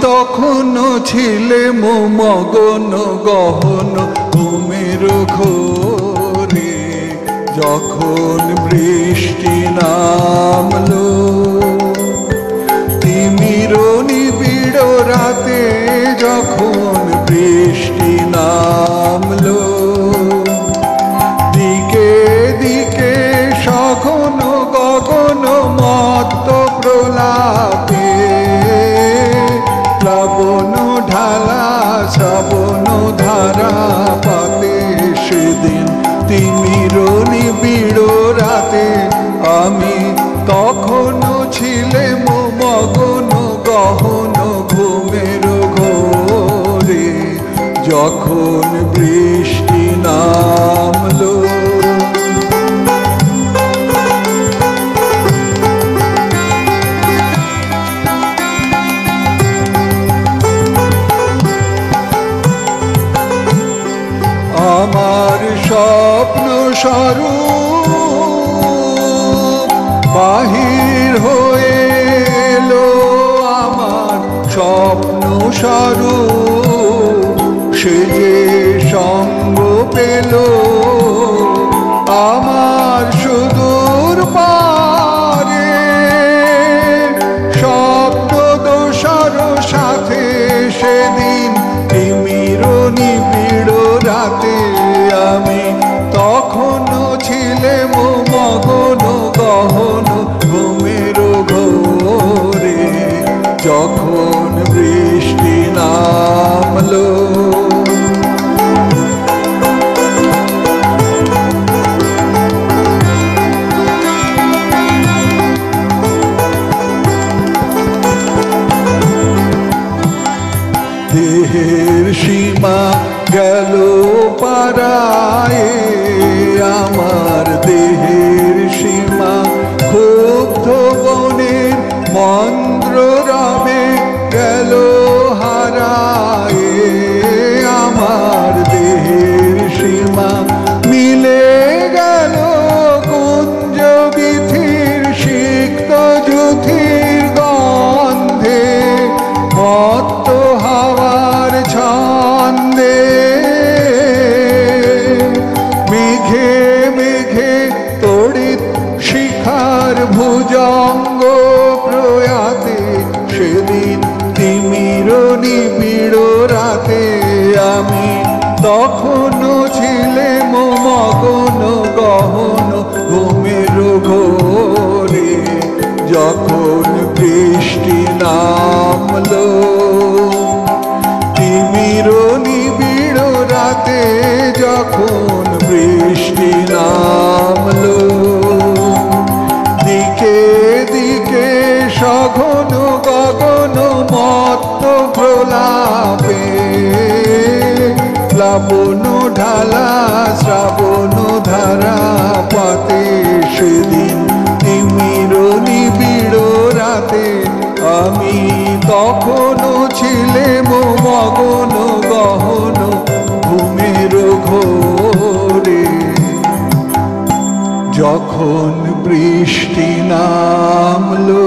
তখনও ছিলে মগন গহন ঘুমের ঘোরে, যখন বৃষ্টি নামলো তিমির নিবিড় রাতে, যখন বৃষ্টি নামলো দিকে দিকে সঘন গগন মত্ত প্রলাপে, প্লাবন ঢালা শ্রাবণ ধারা পাতে, সেদিন তিমির নিবিড় রাতে আমি তখনও ছিলে মগন গহন ঘুমের ঘোরে, যখন বৃষ্টি নামলো। আমার স্বপ্ন স্বরূপ বাহির হয়ে এলো, আমার স্বপ্ন স্বরূপ সে যে সঙ্গ পেল, আমার সুদূর পারে শব্দ দোসর সাথে, সেদিন তিমির নিবিড় রাতে আমি তখনও ছিলে মগন গহন ঘুমের ঘোরে, যখন বৃষ্টি নামলো। দেহের সীমা গেল পারায়ে, আমার দেহের সীমা ক্ষুব্ধ বনের মন্দ্র রবে গেল হারায়ে, আমার দেহের সীমা মিলে গেল কুঞ্জ বিথির সিক্ত যুথির গন্ধে, মত্ত হাওয়ার ছন্দে, মেঘে মেঘে তড়িৎ শিখার ভুজঙ্গ প্রয়াতে, সেদিন তিমির নিবিড় রাতে আমি তখনও ছিলে মগন গহন ঘুমের ঘোরে, যখন বৃষ্টি নামলো তিমির নিবিড় রাতে, যখন বৃষ্টি নামলো দিকে দিকে সঘন গগন মত্ত প্রলাপে, প্লাবন ঢালা শ্রাবণ ধারা পাতে, সেদিন তিমির নিবিড় রাতে আমি তখনও ছিলে মগন গহন ঘুমের ঘোরে, যখন বৃষ্টি নামলো।